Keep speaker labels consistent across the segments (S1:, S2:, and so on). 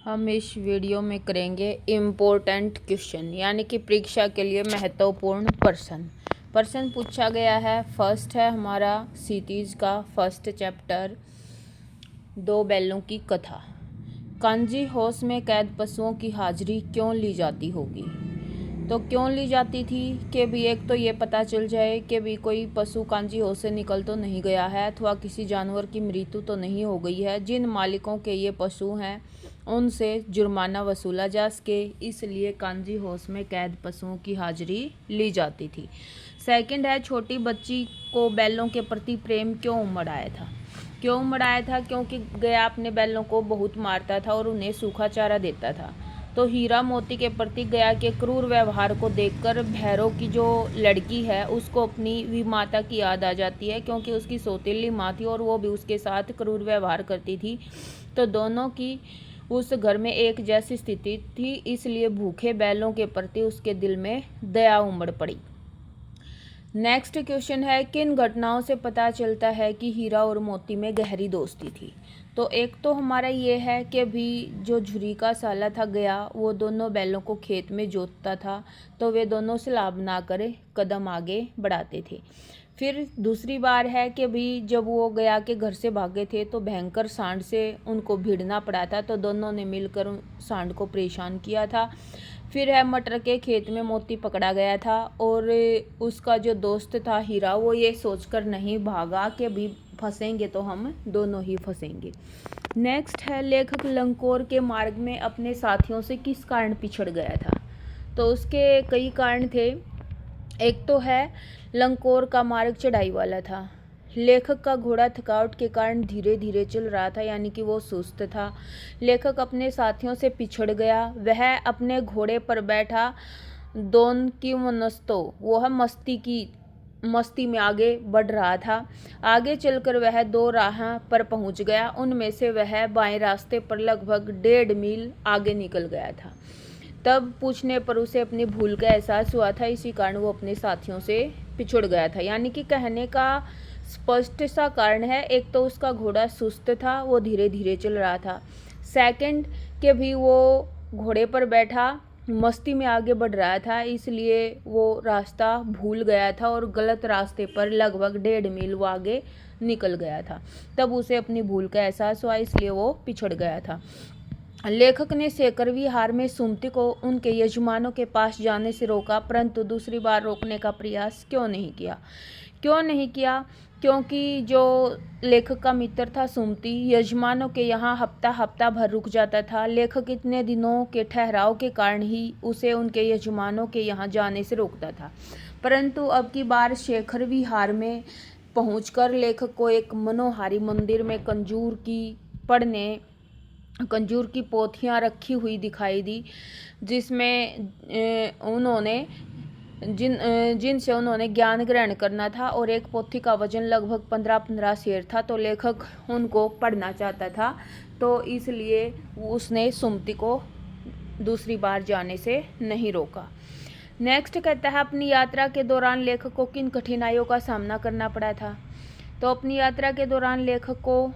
S1: हम इस वीडियो में करेंगे इम्पोर्टेंट क्वेश्चन यानी कि परीक्षा के लिए महत्वपूर्ण प्रश्न पूछा गया है। फर्स्ट है हमारा सिटीज का फर्स्ट चैप्टर, दो बैलों की कथा। कांजी हाउस में कैद पशुओं की हाजिरी क्यों ली जाती होगी? तो क्यों ली जाती थी कि भी एक तो ये पता चल जाए कि भी कोई पशु कांजी हाउस से निकल तो नहीं गया है अथवा किसी जानवर की मृत्यु तो नहीं हो गई है। जिन मालिकों के ये पशु हैं उनसे जुर्माना वसूला जा सके, इसलिए कांजी हाउस में कैद पशुओं की हाजिरी ली जाती थी। सेकंड है छोटी बच्ची को बैलों के प्रति प्रेम क्यों उमड़ आया था? क्योंकि गया अपने बैलों को बहुत मारता था और उन्हें सूखा चारा देता था। तो हीरा मोती के प्रति गया के क्रूर व्यवहार को देखकर भैरव की जो लड़की है उसको अपनी विमाता की याद आ जाती है, क्योंकि उसकी सौतेली माँ थी और वो भी उसके साथ क्रूर व्यवहार करती थी। तो दोनों की उस घर में एक जैसी स्थिति थी, इसलिए भूखे बैलों के प्रति उसके दिल में दया उमड़ पड़ी। नेक्स्ट क्वेश्चन है किन घटनाओं से पता चलता है कि हीरा और मोती में गहरी दोस्ती थी? तो एक तो हमारा ये है कि भी जो झुरी का साला था गया, वो दोनों बैलों को खेत में जोतता था, तो वे दोनों सलाह ना करे कदम आगे बढ़ाते थे। फिर दूसरी बार है कि भी जब वो गया के घर से भागे थे तो भयंकर सांड से उनको भिड़ना पड़ा था, तो दोनों ने मिलकर सांड को परेशान किया था। फिर है मटर के खेत में मोती पकड़ा गया था और उसका जो दोस्त था हीरा, वो ये सोचकर नहीं भागा कि भी फंसेंगे तो हम दोनों ही फंसेंगे। नेक्स्ट है लेखक लंकोर के मार्ग में अपने साथियों से किस कारण पिछड़ गया था? तो उसके कई कारण थे। एक तो है लंकोर का मार्ग चढ़ाई वाला था। लेखक का घोड़ा थकावट के कारण धीरे धीरे चल रहा था, यानी कि वो सुस्त था। लेखक अपने साथियों से पिछड़ गया। वह अपने घोड़े पर बैठा दोन की मनस्तो, वो है मस्ती में आगे बढ़ रहा था। आगे चलकर वह दो राह पर पहुंच गया। उनमें से वह बाएं रास्ते पर लगभग 1.5 मील आगे निकल गया था। तब पूछने पर उसे अपनी भूल का एहसास हुआ था, इसी कारण वो अपने साथियों से पिछड़ गया था। यानी कि कहने का स्पष्ट सा कारण है, एक तो उसका घोड़ा सुस्त था, वो धीरे धीरे चल रहा था। सेकंड कि भी वो घोड़े पर बैठा मस्ती में आगे बढ़ रहा था, इसलिए वो रास्ता भूल गया था और गलत रास्ते पर लगभग 1.5 मील वो आगे निकल गया था। तब उसे अपनी भूल का एहसास हुआ, इसलिए वो पिछड़ गया था। लेखक ने 11वीं हार में सुमति को उनके यजमानों के पास जाने से रोका, परंतु दूसरी बार रोकने का प्रयास क्यों नहीं किया? क्योंकि जो लेखक का मित्र था सुमति, यजमानों के यहाँ हफ्ता भर रुक जाता था। लेखक इतने दिनों के ठहराव के कारण ही उसे उनके यजमानों के यहाँ जाने से रोकता था। परंतु अब की बार 11वीं हार में पहुंचकर लेखक को एक मनोहारी मंदिर में कंजूर की पोथियाँ रखी हुई दिखाई दी, जिनसे उन्होंने ज्ञान ग्रहण करना था और एक पोथी का वजन लगभग 15 शेर था। तो लेखक उनको पढ़ना चाहता था, तो इसलिए उसने सुमति को दूसरी बार जाने से नहीं रोका। नेक्स्ट कहता है अपनी यात्रा के दौरान लेखक को किन कठिनाइयों का सामना करना पड़ा था? तो अपनी यात्रा के दौरान लेखक को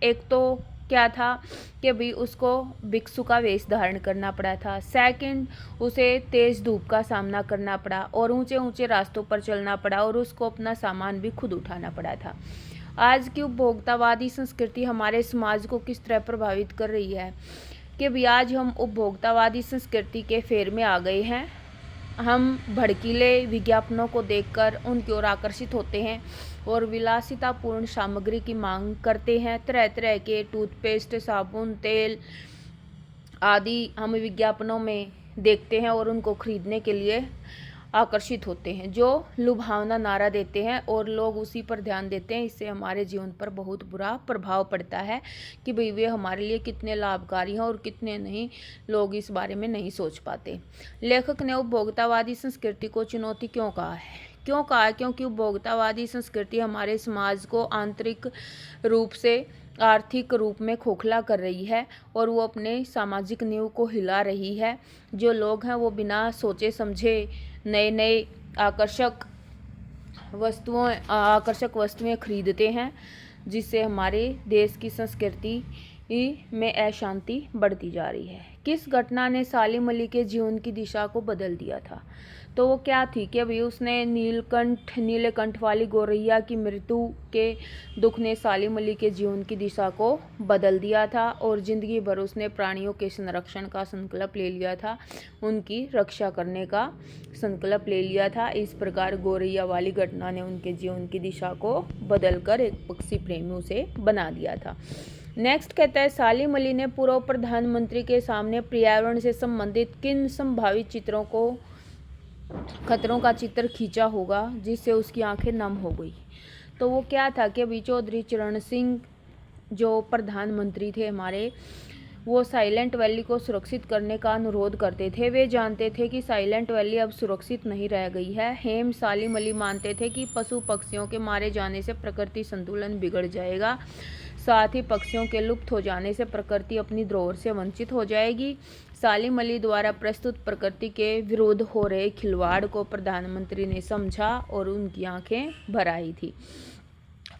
S1: एक तो क्या था कि भी उसको भिक्षु का वेश धारण करना पड़ा था। सेकंड, उसे तेज धूप का सामना करना पड़ा और ऊंचे ऊंचे रास्तों पर चलना पड़ा और उसको अपना सामान भी खुद उठाना पड़ा था। आज की उपभोक्तावादी संस्कृति हमारे समाज को किस तरह प्रभावित कर रही है? कि भी आज हम उपभोक्तावादी संस्कृति के फेर में आ गए हैं। हम भड़कीले विज्ञापनों को देखकर उनकी ओर आकर्षित होते हैं और विलासितापूर्ण सामग्री की मांग करते हैं। तरह तरह के टूथपेस्ट, साबुन, तेल आदि हम विज्ञापनों में देखते हैं और उनको खरीदने के लिए आकर्षित होते हैं, जो लुभावना नारा देते हैं और लोग उसी पर ध्यान देते हैं। इससे हमारे जीवन पर बहुत बुरा प्रभाव पड़ता है कि भाई वे हमारे लिए कितने लाभकारी हैं और कितने नहीं, लोग इस बारे में नहीं सोच पाते। लेखक ने उपभोक्तावादी संस्कृति को चुनौती क्यों कहा है? क्योंकि उपभोक्तावादी संस्कृति हमारे समाज को आंतरिक रूप से आर्थिक रूप में खोखला कर रही है और वो अपने सामाजिक नींव को हिला रही है। जो लोग हैं वो बिना सोचे समझे नए आकर्षक वस्तुएं खरीदते हैं, जिससे हमारे देश की संस्कृति में अशांति बढ़ती जा रही है। किस घटना ने सालिम अली के जीवन की दिशा को बदल दिया था? तो वो क्या थी कि अभी उसने नीलकंठ वाली गौरैया की मृत्यु के दुख ने सालिम अली के जीवन की दिशा को बदल दिया था और ज़िंदगी भर उसने प्राणियों के संरक्षण का संकल्प ले लिया था, उनकी रक्षा करने का संकल्प ले लिया था। इस प्रकार गौरैया वाली घटना ने उनके जीवन की दिशा को बदलकर एक पक्षी प्रेमी उसे बना दिया था। नेक्स्ट कहता है, सालिम अली ने पूर्व प्रधानमंत्री के सामने पर्यावरण से संबंधित किन संभावित खतरों का चित्र खींचा होगा जिससे उसकी आंखें नम हो गई? तो वो क्या था कि अभी चौधरी चरण सिंह जो प्रधानमंत्री थे हमारे, वो साइलेंट वैली को सुरक्षित करने का अनुरोध करते थे। वे जानते थे कि साइलेंट वैली अब सुरक्षित नहीं रह गई है। हेम सालिम अली मानते थे कि पशु पक्षियों के मारे जाने से प्रकृति संतुलन बिगड़ जाएगा, साथ ही पक्षियों के लुप्त हो जाने से प्रकृति अपनी धरोहर से वंचित हो जाएगी। सालिम अली द्वारा प्रस्तुत प्रकृति के विरुद्ध हो रहे खिलवाड़ को प्रधानमंत्री ने समझा और उनकी आंखें भर आई थी।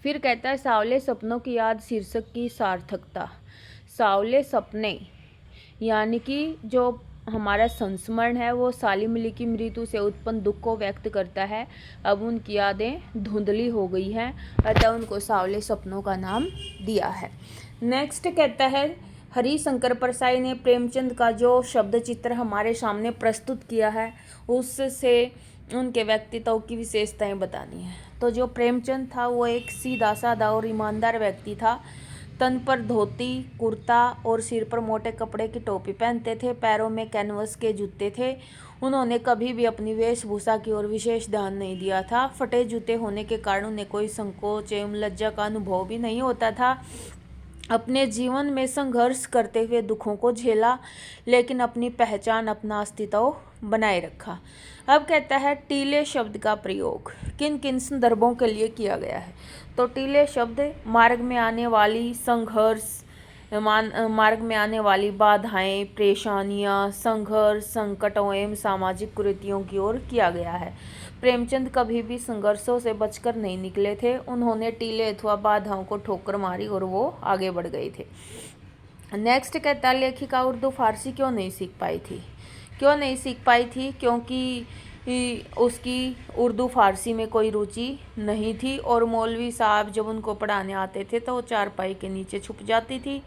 S1: फिर कहता है, सावले सपनों की याद शीर्षक की सार्थकता। सावले सपने यानी कि जो हमारा संस्मरण है वो सालिम अली की मृत्यु से उत्पन्न दुख को व्यक्त करता है। अब उनकी यादें धुंधली हो गई हैं, अतः उनको सावले सपनों का नाम दिया है। नेक्स्ट कहता है, हरिशंकर परसाई ने प्रेमचंद का जो शब्द चित्र हमारे सामने प्रस्तुत किया है उससे उनके व्यक्तित्व की विशेषताएं बतानी है। तो जो प्रेमचंद था वो एक सीधा साधा और ईमानदार व्यक्ति था। तन पर धोती कुर्ता और सिर पर मोटे कपड़े की टोपी पहनते थे, पैरों में कैनवस के जूते थे। उन्होंने कभी भी अपनी वेशभूषा की ओर विशेष ध्यान नहीं दिया था। फटे जूते होने के कारण उन्हें कोई संकोच एवं लज्जा का अनुभव भी नहीं होता था। अपने जीवन में संघर्ष करते हुए दुखों को झेला, लेकिन अपनी पहचान अपना अस्तित्व बनाए रखा। अब कहता है, टीले शब्द का प्रयोग किन किन संदर्भों के लिए किया गया है? तो टीले शब्द मार्ग में आने वाली संघर्ष, मार्ग में आने वाली बाधाएं, परेशानियां, संघर्ष, संकटों एवं सामाजिक कुरीतियों की ओर किया गया है। प्रेमचंद कभी भी संघर्षों से बचकर नहीं निकले थे। उन्होंने टीले अथवा बाधाओं को ठोकर मारी और वो आगे बढ़ गए थे। नेक्स्ट कहता है, लेखिका उर्दू फारसी क्यों नहीं सीख पाई थी? क्यों नहीं सीख पाई थी? क्योंकि उसकी उर्दू फारसी में कोई रुचि नहीं थी और मौलवी साहब जब उनको पढ़ाने आते थे तो वो चारपाई के नीचे छुप जाती थी।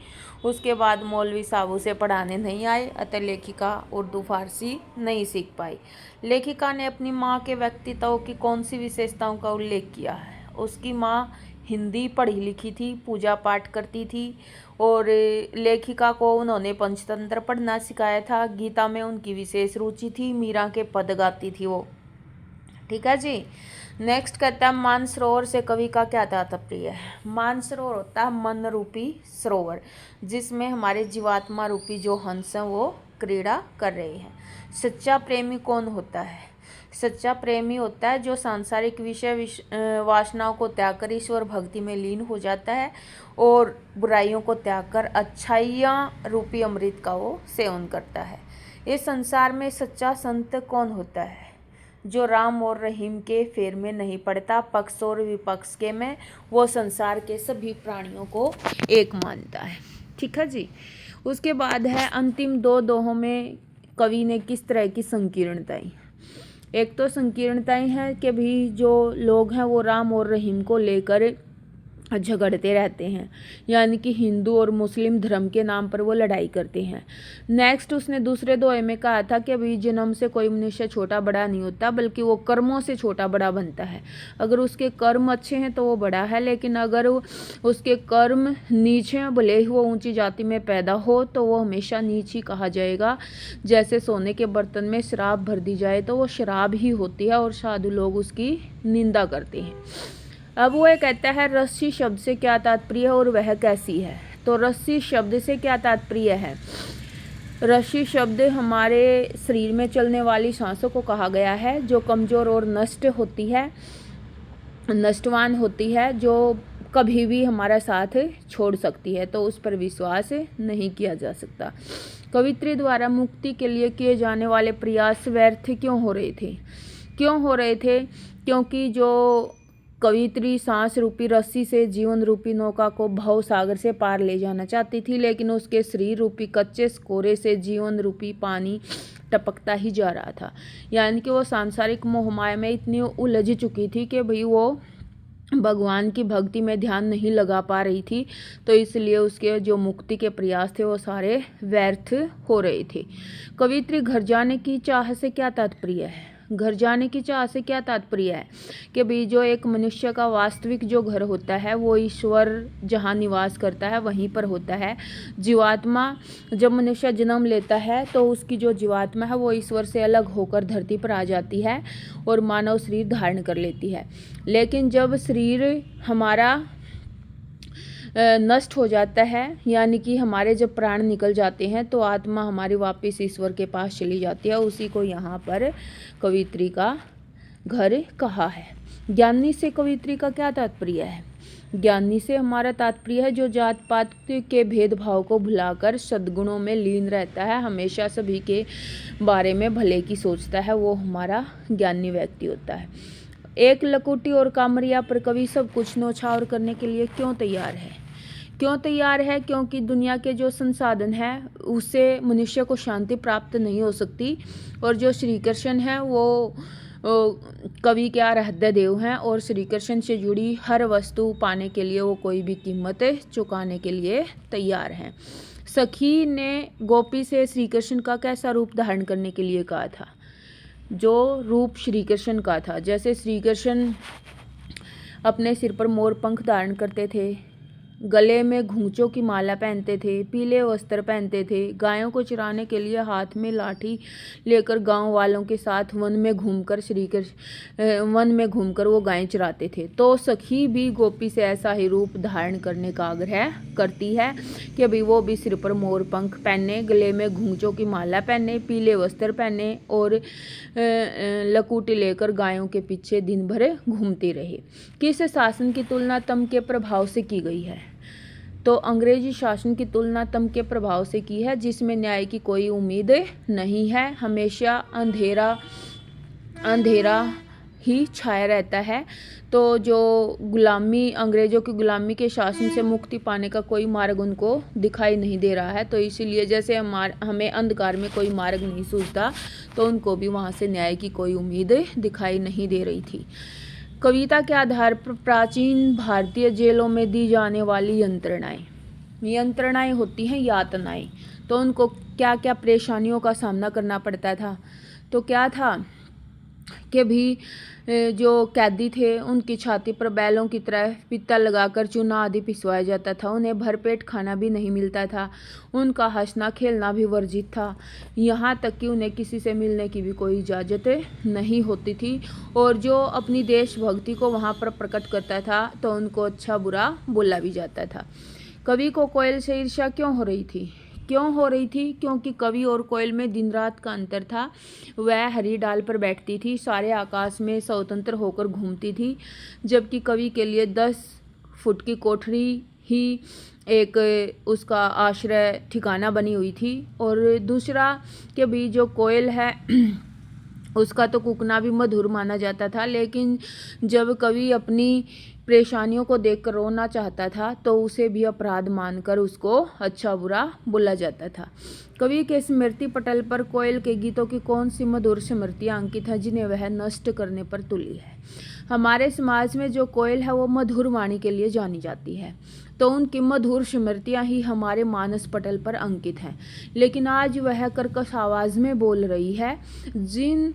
S1: उसके बाद मौलवी साहब उसे पढ़ाने नहीं आए, अतः लेखिका उर्दू फारसी नहीं सीख पाई। लेखिका ने अपनी माँ के व्यक्तित्व की कौन सी विशेषताओं का उल्लेख किया है? उसकी माँ हिंदी पढ़ी लिखी थी, पूजा पाठ करती थी और लेखिका को उन्होंने पंचतंत्र पढ़ना सिखाया था। गीता में उनकी विशेष रुचि थी, मीरा के पद गाती थी वो। ठीक है जी। नेक्स्ट कहता है, मानसरोवर से कवि का क्या तात्पर्य है? मानसरोवर होता है मन रूपी सरोवर, जिसमें हमारे जीवात्मा रूपी जो हंस हैं वो क्रीड़ा कर रहे हैं। सच्चा प्रेमी कौन होता है? सच्चा प्रेमी होता है जो सांसारिक विषय वासनाओं को त्याग कर ईश्वर भक्ति में लीन हो जाता है और बुराइयों को त्याग कर अच्छाइयाँ रूपी अमृत का वो सेवन करता है। इस संसार में सच्चा संत कौन होता है? जो राम और रहीम के फेर में नहीं पड़ता, पक्ष और विपक्ष के में, वो संसार के सभी प्राणियों को एक मानता है। ठीक है जी। उसके बाद है अंतिम दो दोहों में कवि ने किस तरह की संकीर्णताएं। एक तो संकीर्णताएं हैं कि भी जो लोग हैं वो राम और रहीम को लेकर झगड़ते रहते हैं, यानी कि हिंदू और मुस्लिम धर्म के नाम पर वो लड़ाई करते हैं। नेक्स्ट उसने दूसरे दोहे में कहा था कि अभी जन्म से कोई मनुष्य छोटा बड़ा नहीं होता, बल्कि वो कर्मों से छोटा बड़ा बनता है। अगर उसके कर्म अच्छे हैं तो वो बड़ा है, लेकिन अगर उसके कर्म नीच हैं, भले ही वो ऊंची जाति में पैदा हो, तो वो हमेशा नीच ही कहा जाएगा। जैसे सोने के बर्तन में शराब भर दी जाए तो वो शराब ही होती है और साधु लोग उसकी निंदा करते हैं। अब वो कहता है, रस्सी शब्द से क्या तात्पर्य है और वह कैसी है? तो रस्सी शब्द से क्या तात्पर्य है? रस्सी शब्द हमारे शरीर में चलने वाली सांसों को कहा गया है, जो कमज़ोर और नष्ट होती है, नष्टवान होती है, जो कभी भी हमारा साथ छोड़ सकती है, तो उस पर विश्वास नहीं किया जा सकता। कवित्री द्वारा मुक्ति के लिए किए जाने वाले प्रयास व्यर्थ क्यों हो रहे थे? क्यों हो रहे थे? क्योंकि जो कवित्री सांस रूपी रस्सी से जीवन रूपी नौका को भव सागर से पार ले जाना चाहती थी, लेकिन उसके शरीर रूपी कच्चे कोरे से जीवन रूपी पानी टपकता ही जा रहा था। यानी कि वो सांसारिक मोहमाया में इतनी उलझ चुकी थी कि भाई वो भगवान की भक्ति में ध्यान नहीं लगा पा रही थी, तो इसलिए उसके जो मुक्ति के प्रयास थे वो सारे व्यर्थ हो रहे थे। कवित्री घर जाने की चाह से क्या तात्पर्य है? घर जाने की चाह से क्या तात्पर्य है कि भाई जो एक मनुष्य का वास्तविक जो घर होता है वो ईश्वर जहाँ निवास करता है वहीं पर होता है। जीवात्मा जब मनुष्य जन्म लेता है तो उसकी जो जीवात्मा है वो ईश्वर से अलग होकर धरती पर आ जाती है और मानव शरीर धारण कर लेती है। लेकिन जब शरीर हमारा नष्ट हो जाता है, यानी कि हमारे जब प्राण निकल जाते हैं, तो आत्मा हमारी वापस ईश्वर के पास चली जाती है। उसी को यहाँ पर कवित्री का घर कहा है। ज्ञानी से कवित्री का क्या तात्पर्य है? ज्ञानी से हमारा तात्पर्य है जो जात पात के भेदभाव को भुलाकर सद्गुणों में लीन रहता है, हमेशा सभी के बारे में भले की सोचता है, वो हमारा ज्ञानी व्यक्ति होता है। एक लकुटी और कामरिया पर कवि सब कुछ न्यौछावर करने के लिए क्यों तैयार है? क्यों तैयार है? क्योंकि दुनिया के जो संसाधन है उससे मनुष्य को शांति प्राप्त नहीं हो सकती, और जो श्री कृष्ण है वो कवि के आराध्य देव हैं, और श्री कृष्ण से जुड़ी हर वस्तु पाने के लिए वो कोई भी कीमत चुकाने के लिए तैयार हैं। सखी ने गोपी से श्री कृष्ण का कैसा रूप धारण करने के लिए कहा था? जो रूप श्री कृष्ण का था, जैसे श्री कृष्ण अपने सिर पर मोर पंख धारण करते थे, गले में घुंघचों की माला पहनते थे, पीले वस्त्र पहनते थे, गायों को चराने के लिए हाथ में लाठी लेकर गांव वालों के साथ वन में घूमकर वो गायें चराते थे। तो सखी भी गोपी से ऐसा ही रूप धारण करने का आग्रह करती है कि भाई वो भी सिर पर मोर पंख पहने, गले में घुंघचों की माला पहने, पीले वस्त्र पहने और लकूटी लेकर गायों के पीछे दिन भर घूमती रहे। किस शासन की तुलना तम के प्रभाव से की गई है? तो अंग्रेजी शासन की तुलना तम के प्रभाव से की है, जिसमें न्याय की कोई उम्मीद नहीं है, हमेशा अंधेरा ही छाया रहता है। तो जो गुलामी, अंग्रेजों की गुलामी के शासन से मुक्ति पाने का कोई मार्ग उनको दिखाई नहीं दे रहा है, तो इसीलिए जैसे हमें अंधकार में कोई मार्ग नहीं सूझता, तो उनको भी वहाँ से न्याय की कोई उम्मीद दिखाई नहीं दे रही थी। कविता के आधार पर प्राचीन भारतीय जेलों में दी जाने वाली यंत्रणाएं होती हैं, यातनाएं। तो उनको क्या क्या परेशानियों का सामना करना पड़ता था? तो क्या था कि भी जो कैदी थे उनकी छाती पर बैलों की तरह पित्ता लगाकर चूना आदि पिसवाया जाता था, उन्हें भरपेट खाना भी नहीं मिलता था, उनका हंसना खेलना भी वर्जित था, यहाँ तक कि उन्हें किसी से मिलने की भी कोई इजाज़त नहीं होती थी। और जो अपनी देशभक्ति को वहाँ पर प्रकट करता था तो उनको अच्छा बुरा बोला भी जाता था। कवि को कोयल से ईर्ष्या क्यों हो रही थी? क्योंकि कवि और कोयल में दिन रात का अंतर था। वह हरी डाल पर बैठती थी, सारे आकाश में स्वतंत्र होकर घूमती थी, जबकि कवि के लिए 10 फुट की कोठरी ही एक उसका आश्रय ठिकाना बनी हुई थी। और दूसरा कि भी जो कोयल है उसका तो कूकना भी मधुर माना जाता था, लेकिन जब कवि अपनी परेशानियों को देखकर रोना चाहता था तो उसे भी अपराध मानकर उसको अच्छा बुरा बोला जाता था। कवि के स्मृति पटल पर कोयल के गीतों की कौन सी मधुर स्मृतियाँ अंकित हैं जिन्हें वह नष्ट करने पर तुली है? हमारे समाज में जो कोयल है वो मधुर वाणी के लिए जानी जाती है, तो उनकी मधुर स्मृतियाँ ही हमारे मानस पटल पर अंकित हैं। लेकिन आज वह कर्कश आवाज़ में बोल रही है, जिन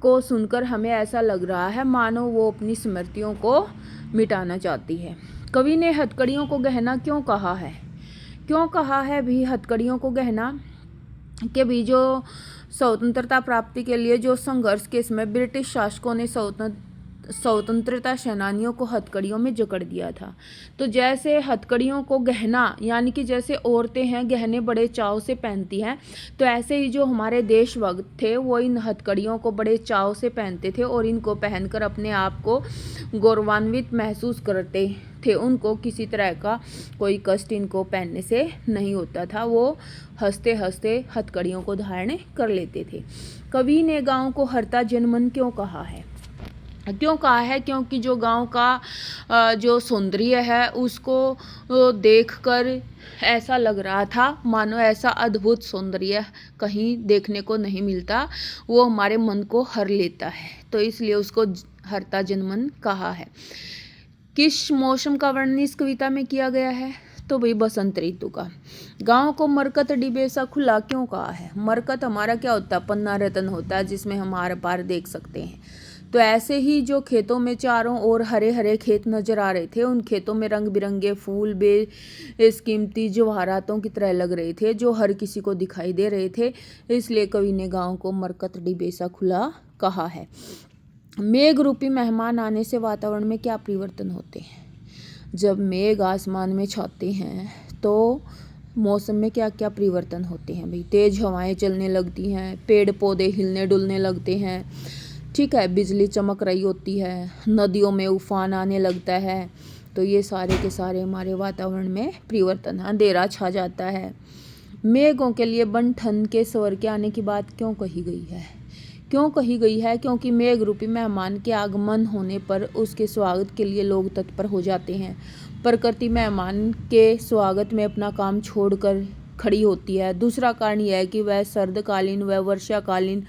S1: को सुनकर हमें ऐसा लग रहा है मानो वो अपनी स्मृतियों को मिटाना चाहती है। कवि ने हथकड़ियों को गहना क्यों कहा है भी हथकड़ियों को गहना? कि भी जो स्वतंत्रता प्राप्ति के लिए जो संघर्ष के समय ब्रिटिश शासकों ने स्वतंत्रता सेनानियों को हथकड़ियों में जकड़ दिया था। तो जैसे हथकड़ियों को गहना, यानी कि जैसे औरतें हैं गहने बड़े चाव से पहनती हैं, तो ऐसे ही जो हमारे देशभक्त थे वो इन हथकड़ियों को बड़े चाव से पहनते थे और इनको पहनकर अपने आप को गौरवान्वित महसूस करते थे। उनको किसी तरह का कोई कष्ट इनको पहनने से नहीं होता था, वो हंसते हंसते हथकड़ियों को धारण कर लेते थे। कवि ने गाँव को हरता जनमन क्यों कहा है? क्यों कहा है? क्योंकि जो गांव का जो सौंदर्य है उसको देखकर ऐसा लग रहा था मानो ऐसा अद्भुत सौंदर्य कहीं देखने को नहीं मिलता, वो हमारे मन को हर लेता है, तो इसलिए उसको हरता जनमन कहा है। किस मौसम का वर्णन इस कविता में किया गया है? तो भाई बसंत ऋतु का। गांव को मरकत डिबे सा खुला क्यों कहा है? मरकत हमारा क्या होता है? पन्ना रतन होता है जिसमें हम आर पार देख सकते हैं। तो ऐसे ही जो खेतों में चारों ओर हरे हरे खेत नजर आ रहे थे, उन खेतों में रंग बिरंगे फूल बेशकीमती जवाहरातों की तरह लग रहे थे जो हर किसी को दिखाई दे रहे थे, इसलिए कवि ने गांव को मरकत डिबे सा खुला कहा है। मेघ रूपी मेहमान आने से वातावरण में क्या परिवर्तन होते हैं? जब मेघ आसमान में छाते हैं तो मौसम में क्या क्या परिवर्तन होते हैं भाई? तेज हवाएं चलने लगती हैं, पेड़ पौधे हिलने डुलने लगते हैं, ठीक है, बिजली चमक रही होती है, नदियों में उफान आने लगता है। तो ये सारे के सारे हमारे वातावरण में परिवर्तन, अंधेरा छा जाता है। मेघों के लिए बन ठन के स्वर के आने की बात क्यों कही गई है? क्यों कही गई है? क्योंकि मेघ रूपी मेहमान के आगमन होने पर उसके स्वागत के लिए लोग तत्पर हो जाते हैं। प्रकृति मेहमान के स्वागत में अपना काम छोड़कर खड़ी होती है। दूसरा कारण यह है कि वह सर्दकालीन व वर्षाकालीन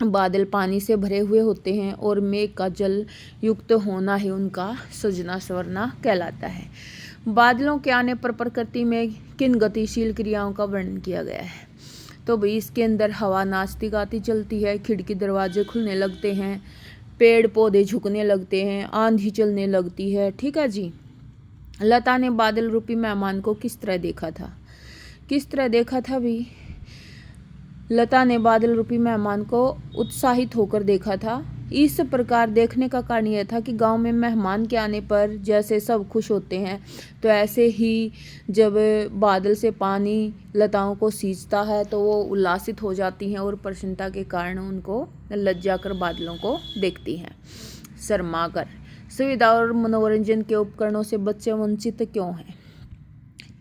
S1: बादल पानी से भरे हुए होते हैं और मेघ का जल युक्त होना ही उनका सजना संवरना कहलाता है। बादलों के आने पर प्रकृति में किन गतिशील क्रियाओं का वर्णन किया गया है? तो भाई इसके अंदर हवा नाचती गाती चलती है, खिड़की दरवाजे खुलने लगते हैं, पेड़ पौधे झुकने लगते हैं, आंधी चलने लगती है, ठीक है जी। लता ने बादल रूपी मेहमान को किस तरह देखा था? किस तरह देखा था भाई? लता ने बादल रूपी मेहमान को उत्साहित होकर देखा था। इस प्रकार देखने का कारण यह था कि गांव में मेहमान के आने पर जैसे सब खुश होते हैं, तो ऐसे ही जब बादल से पानी लताओं को सींचता है तो वो उल्लासित हो जाती हैं और प्रसन्नता के कारण उनको लज्जा कर बादलों को देखती हैं। शर्माकर। सुविधा और मनोरंजन के उपकरणों से बच्चे वंचित क्यों हैं?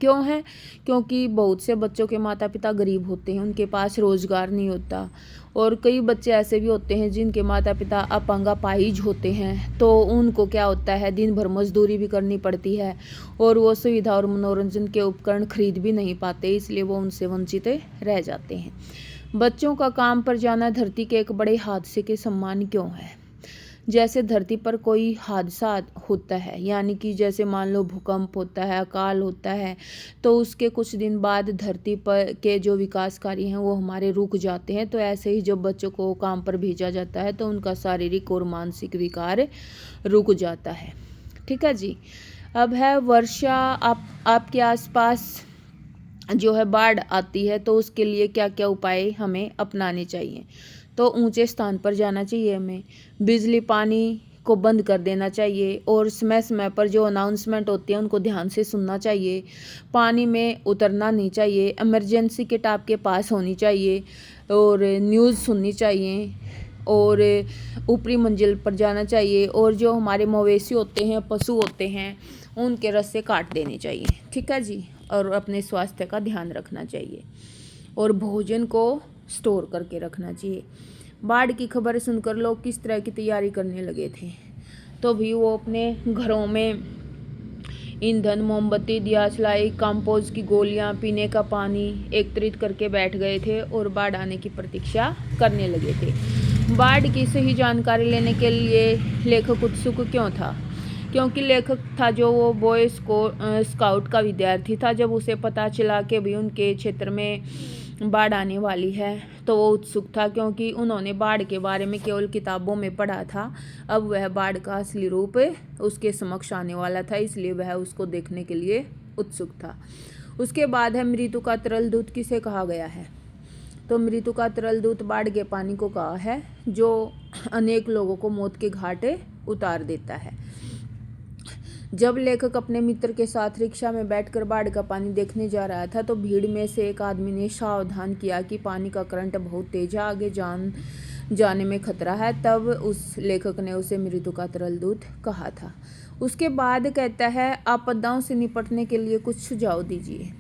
S1: क्यों है? क्योंकि बहुत से बच्चों के माता पिता गरीब होते हैं, उनके पास रोजगार नहीं होता, और कई बच्चे ऐसे भी होते हैं जिनके माता पिता अपंग अपाहिज होते हैं, तो उनको क्या होता है, दिन भर मजदूरी भी करनी पड़ती है और वो सुविधा और मनोरंजन के उपकरण खरीद भी नहीं पाते, इसलिए वो उनसे वंचित रह जाते हैं। बच्चों का काम पर जाना धरती के एक बड़े हादसे के समान क्यों है? जैसे धरती पर कोई हादसा होता है, यानी कि जैसे मान लो भूकंप होता है, अकाल होता है, तो उसके कुछ दिन बाद धरती पर के जो विकास कार्य हैं वो हमारे रुक जाते हैं। तो ऐसे ही जब बच्चों को काम पर भेजा जाता है तो उनका शारीरिक और मानसिक विकार रुक जाता है, ठीक है जी। अब है वर्षा। आपके आसपास जो है बाढ़ आती है तो उसके लिए क्या क्या उपाय हमें अपनाने चाहिए? तो ऊंचे स्थान पर जाना चाहिए हमें, बिजली पानी को बंद कर देना चाहिए और समय समय पर जो अनाउंसमेंट होती है उनको ध्यान से सुनना चाहिए, पानी में उतरना नहीं चाहिए, इमरजेंसी किट आपके पास होनी चाहिए और न्यूज़ सुननी चाहिए और ऊपरी मंजिल पर जाना चाहिए, और जो हमारे मवेशी होते हैं, पशु होते हैं, उनके रस्से काट देने चाहिए, ठीक है जी। और अपने स्वास्थ्य का ध्यान रखना चाहिए और भोजन को स्टोर करके रखना चाहिए। बाढ़ की खबर सुनकर लोग किस तरह की तैयारी करने लगे थे? तो भी वो अपने घरों में ईंधन, मोमबत्ती, दियासलाई, कंपोस्ट की गोलियां, पीने का पानी एकत्रित करके बैठ गए थे और बाढ़ आने की प्रतीक्षा करने लगे थे। बाढ़ की सही जानकारी लेने के लिए लेखक उत्सुक क्यों था? क्योंकि लेखक था जो वो बॉय स्काउट का विद्यार्थी था। जब उसे पता चला कि भी उनके क्षेत्र में बाढ़ आने वाली है तो वो उत्सुक था, क्योंकि उन्होंने बाढ़ के बारे में केवल किताबों में पढ़ा था। अब वह बाढ़ का असली रूप उसके समक्ष आने वाला था, इसलिए वह उसको देखने के लिए उत्सुक था। उसके बाद है मृत्यु का तरल दूत किसे कहा गया है? तो मृत्यु का तरल दूत बाढ़ के पानी को कहा है, जो अनेक लोगों को मौत के घाट उतार देता है। जब लेखक अपने मित्र के साथ रिक्शा में बैठकर बाढ़ का पानी देखने जा रहा था तो भीड़ में से एक आदमी ने सावधान किया कि पानी का करंट बहुत तेज है, आगे जाने में खतरा है। तब उस लेखक ने उसे मृत्यु का तरल दूत कहा था। उसके बाद कहता है, आपदाओं से निपटने के लिए कुछ सुझाव दीजिए।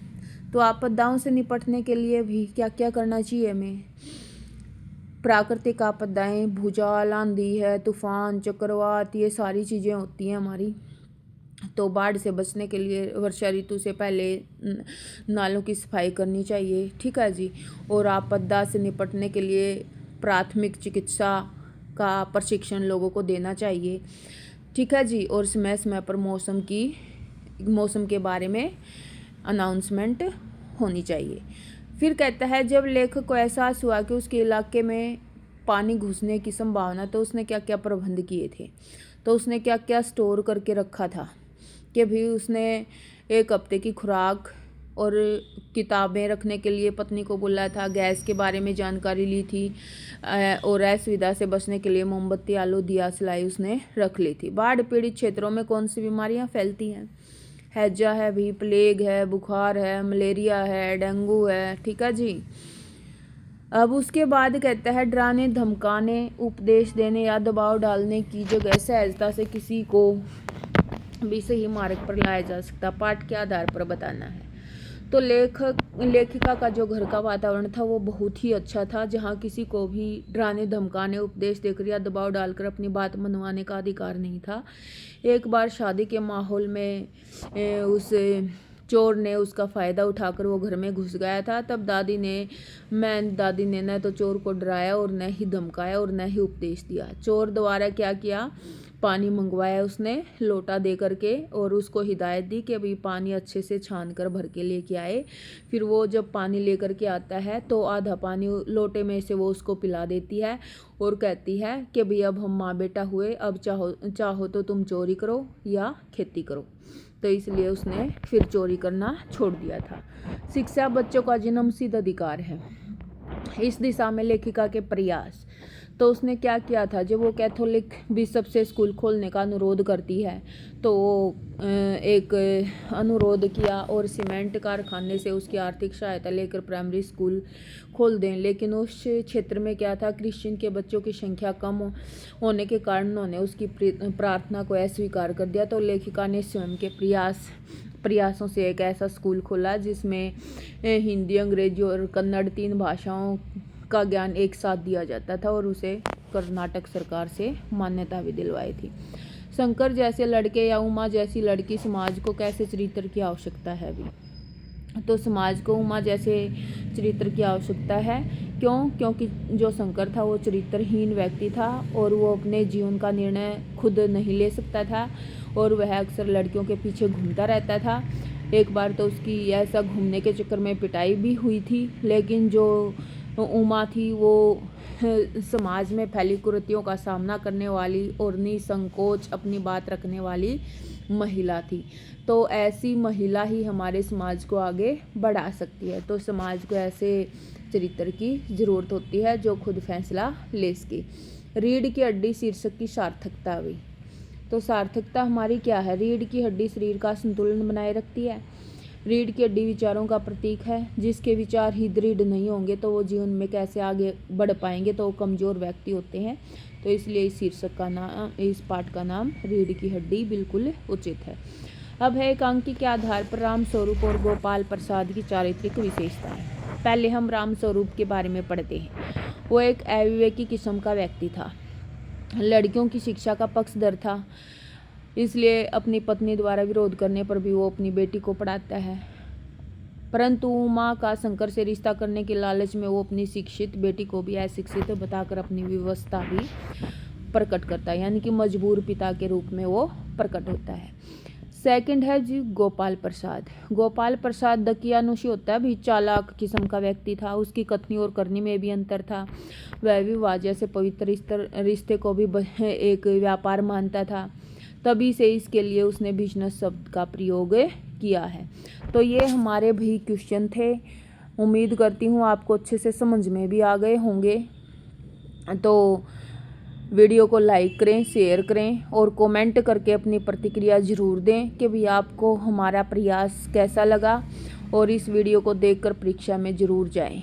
S1: तो आपदाओं से निपटने के लिए भी क्या क्या करना चाहिए हमें? प्राकृतिक आपदाएं, भूचाल, आंधी है, तूफान, चक्रवात, ये सारी चीज़ें होती हैं हमारी। तो बाढ़ से बचने के लिए वर्षा ऋतु से पहले नालों की सफाई करनी चाहिए, ठीक है जी। और आपदा से निपटने के लिए प्राथमिक चिकित्सा का प्रशिक्षण लोगों को देना चाहिए, ठीक है जी। और समय समय पर मौसम के बारे में अनाउंसमेंट होनी चाहिए। फिर कहता है जब लेखक को एहसास हुआ कि उसके इलाके में पानी घुसने की संभावना, तो उसने क्या क्या प्रबंध किए थे। तो उसने क्या क्या स्टोर करके रखा था कि भी उसने 1 हफ्ते की खुराक और किताबें रखने के लिए पत्नी को बुलाया था, गैस के बारे में जानकारी ली थी और असुविधा से बचने के लिए मोमबत्ती, आलू, दिया, सिलाई उसने रख ली थी। बाढ़ पीड़ित क्षेत्रों में कौन सी बीमारियां फैलती हैं? हैजा है भी, प्लेग है, बुखार है, मलेरिया है, डेंगू है, ठीक है जी। अब उसके बाद कहता है डराने, धमकाने, उपदेश देने या दबाव डालने की जगह सहजता से किसी को भी सही मार्ग पर लाया जा सकता। पाठ के आधार पर बताना है। तो लेखिका का जो घर का वातावरण था वो बहुत ही अच्छा था, जहाँ किसी को भी डराने, धमकाने, उपदेश देकर या दबाव डालकर अपनी बात मनवाने का अधिकार नहीं था। एक बार शादी के माहौल में उस चोर ने उसका फ़ायदा उठाकर वो घर में घुस गया था। तब दादी ने न तो चोर को डराया और न ही धमकाया और न ही उपदेश दिया। चोर द्वारा क्या किया, पानी मंगवाया उसने लोटा दे करके और उसको हिदायत दी कि भाई पानी अच्छे से छान कर भर के लेके आए। फिर वो जब पानी लेकर के आता है तो आधा पानी लोटे में से वो उसको पिला देती है और कहती है कि भाई अब हम माँ बेटा हुए, अब चाहो तो तुम चोरी करो या खेती करो। तो इसलिए उसने फिर चोरी करना छोड़ दिया था। शिक्षा बच्चों का जन्मसिद्ध अधिकार है। इस दिशा में लेखिका के प्रयास। तो उसने क्या किया था, जब वो कैथोलिक बिशप से स्कूल खोलने का अनुरोध करती है तो वो एक अनुरोध किया और सीमेंट कारखाने से उसकी आर्थिक सहायता लेकर प्राइमरी स्कूल खोल दें। लेकिन उस क्षेत्र में क्या था, क्रिश्चियन के बच्चों की संख्या कम होने के कारण उन्होंने उसकी प्रार्थना को अस्वीकार कर दिया। तो लेखिका ने स्वयं के प्रयासों से एक ऐसा स्कूल खोला जिसमें हिंदी, अंग्रेजी और कन्नड़ 3 भाषाओं का ज्ञान एक साथ दिया जाता था और उसे कर्नाटक सरकार से मान्यता भी दिलवाई थी। शंकर जैसे लड़के या उमा जैसी लड़की समाज को कैसे चरित्र की आवश्यकता है भी। तो समाज को उमा जैसे चरित्र की आवश्यकता है। क्योंकि जो शंकर था वो चरित्रहीन व्यक्ति था और वो अपने जीवन का निर्णय खुद नहीं ले सकता था और वह अक्सर लड़कियों के पीछे घूमता रहता था। एक बार तो उसकी ऐसा घूमने के चक्कर में पिटाई भी हुई थी। लेकिन जो उमा थी वो समाज में फैली कुरीतियों का सामना करने वाली और निसंकोच अपनी बात रखने वाली महिला थी। तो ऐसी महिला ही हमारे समाज को आगे बढ़ा सकती है। तो समाज को ऐसे चरित्र की ज़रूरत होती है जो खुद फैसला ले सके। रीढ़ की हड्डी शीर्षक की सार्थकता भी। तो सार्थकता हमारी क्या है? रीढ़ की हड्डी शरीर का संतुलन बनाए रखती है। रीढ़ की हड्डी विचारों का प्रतीक है। जिसके विचार ही दृढ़ नहीं होंगे तो वो जीवन में कैसे आगे बढ़ पाएंगे, तो वो कमज़ोर व्यक्ति होते हैं। तो इसलिए इस पाठ का नाम रीढ़ की हड्डी बिल्कुल उचित है। अब है एकांकी के आधार पर राम स्वरूप और गोपाल प्रसाद की चारित्रिक विशेषताएं। पहले हम राम स्वरूप के बारे में पढ़ते हैं। वो एक अविवेकी किस्म का व्यक्ति था, लड़कियों की शिक्षा का पक्षधर था, इसलिए अपनी पत्नी द्वारा विरोध करने पर भी वो अपनी बेटी को पढ़ाता है। परंतु उमा का शंकर से रिश्ता करने के लालच में वो अपनी शिक्षित बेटी को भी अशिक्षित बताकर अपनी विवशता भी प्रकट करता है, यानी कि मजबूर पिता के रूप में वो प्रकट होता है। सेकंड है जी गोपाल प्रसाद। गोपाल प्रसाद दकियानुशी होता है, भी चालाक किस्म का व्यक्ति था। उसकी कथनी और करनी में भी अंतर था। वह विवाह जैसे पवित्र रिश्ते को भी एक व्यापार मानता था। तभी से इसके लिए उसने बिजनेस शब्द का प्रयोग किया है। तो ये हमारे भी क्वेश्चन थे। उम्मीद करती हूँ आपको अच्छे से समझ में भी आ गए होंगे। तो वीडियो को लाइक करें, शेयर करें और कमेंट करके अपनी प्रतिक्रिया ज़रूर दें कि भाई आपको हमारा प्रयास कैसा लगा और इस वीडियो को देखकर परीक्षा में ज़रूर जाएं।